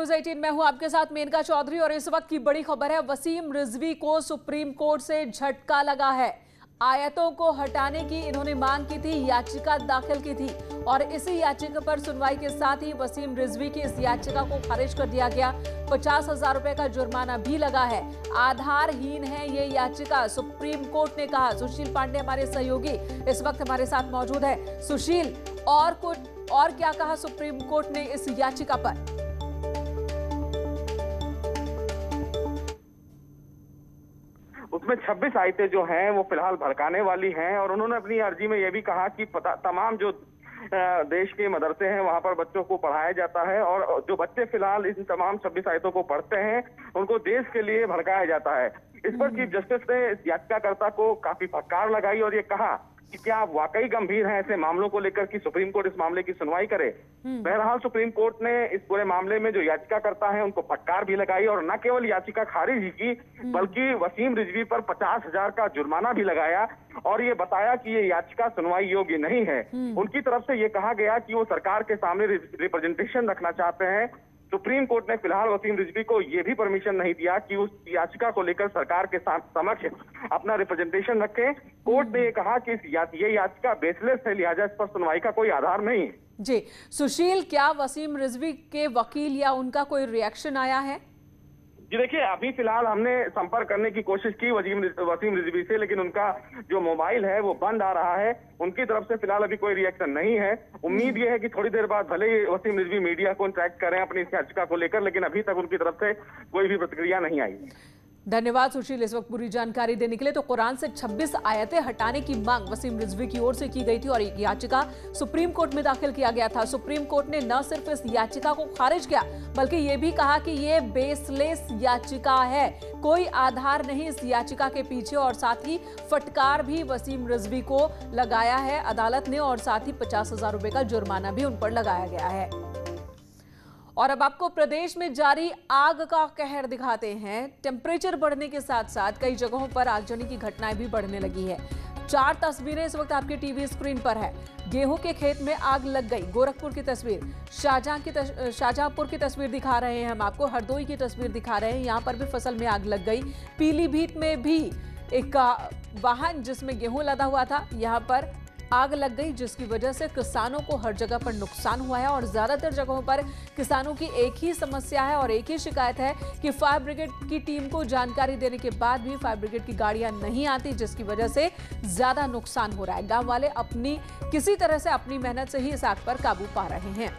News 18 में हूं आपके साथ मेनका चौधरी और इस वक्त की बड़ी खबर है। वसीम रिजवी को सुप्रीम कोर्ट से झटका लगा है। आयतों को हटाने की इन्होंने मांग की थी, याचिका दाखिल की थी और इसी याचिका पर सुनवाई के साथ ही वसीम रिजवी की इस याचिका को खारिज कर दिया गया। 50,000 रुपए का जुर्माना भी लगा है। आधारहीन है ये याचिका, सुप्रीम कोर्ट ने कहा। सुशील पांडे हमारे सहयोगी इस वक्त हमारे साथ मौजूद है। सुशील, और क्या कहा सुप्रीम कोर्ट ने इस याचिका पर? उसमें 26 आयतें जो हैं वो फिलहाल भड़काने वाली हैं और उन्होंने अपनी अर्जी में यह भी कहा कि तमाम जो देश के मदरसे हैं वहां पर बच्चों को पढ़ाया जाता है और जो बच्चे फिलहाल इन तमाम 26 आयतों को पढ़ते हैं उनको देश के लिए भड़काया जाता है। इस पर चीफ जस्टिस ने इस याचिकाकर्ता को काफी फटकार लगाई और ये कहा कि क्या आप वाकई गंभीर हैं ऐसे मामलों को लेकर कि सुप्रीम कोर्ट इस मामले की सुनवाई करे। बहरहाल सुप्रीम कोर्ट ने इस पूरे मामले में जो याचिकाकर्ता हैं उनको फटकार भी लगाई और न केवल याचिका खारिज ही की बल्कि वसीम रिजवी पर 50,000 का जुर्माना भी लगाया और ये बताया कि ये याचिका सुनवाई योग्य नहीं है। उनकी तरफ से ये कहा गया कि वो सरकार के सामने रिप्रेजेंटेशन रखना चाहते हैं। सुप्रीम कोर्ट ने फिलहाल वसीम रिजवी को यह भी परमिशन नहीं दिया कि उस याचिका को लेकर सरकार के समक्ष अपना रिप्रेजेंटेशन रखें। कोर्ट ने यह कहा कि ये याचिका बेसलेस है, लिहाजा इस पर सुनवाई का कोई आधार नहीं है। जी सुशील, क्या वसीम रिजवी के वकील या उनका कोई रिएक्शन आया है? जी देखिए, अभी फिलहाल हमने संपर्क करने की कोशिश की वसीम रिजवी से, लेकिन उनका जो मोबाइल है वो बंद आ रहा है। उनकी तरफ से फिलहाल अभी कोई रिएक्शन नहीं है। उम्मीद ये है कि थोड़ी देर बाद भले ही वसीम रिजवी मीडिया को इंटरेक्ट करें अपनी इस याचिका को लेकर, लेकिन अभी तक उनकी तरफ से कोई भी प्रतिक्रिया नहीं आई। धन्यवाद सुशील इस वक्त पूरी जानकारी देने के लिए। तो कुरान से 26 आयतें हटाने की मांग वसीम रिजवी की ओर से की गई थी और एक याचिका सुप्रीम कोर्ट में दाखिल किया गया था। सुप्रीम कोर्ट ने न सिर्फ इस याचिका को खारिज किया बल्कि ये भी कहा कि ये बेसलेस याचिका है, कोई आधार नहीं इस याचिका के पीछे, और साथ ही फटकार भी वसीम रिजवी को लगाया है अदालत ने और साथ ही 50,000 रुपए का जुर्माना भी उन पर लगाया गया है। और अब आपको प्रदेश में जारी आग का कहर दिखाते हैं। टेम्परेचर बढ़ने के साथ साथ कई जगहों पर आगजनी की घटनाएं भी बढ़ने लगी है। 4 तस्वीरें इस वक्त आपके टीवी स्क्रीन पर है। गेहूं के खेत में आग लग गई, गोरखपुर की तस्वीर, शाहजहांपुर की तस्वीर दिखा रहे हैं हम आपको, हरदोई की तस्वीर दिखा रहे हैं, यहाँ पर भी फसल में आग लग गई। पीलीभीत में भी एक वाहन जिसमें गेहूं लदा हुआ था, यहाँ पर आग लग गई जिसकी वजह से किसानों को हर जगह पर नुकसान हुआ है और ज्यादातर जगहों पर किसानों की एक ही समस्या है और एक ही शिकायत है कि फायर ब्रिगेड की टीम को जानकारी देने के बाद भी फायर ब्रिगेड की गाड़ियां नहीं आती, जिसकी वजह से ज्यादा नुकसान हो रहा है। गांव वाले किसी तरह से अपनी मेहनत से ही इस आग पर काबू पा रहे हैं।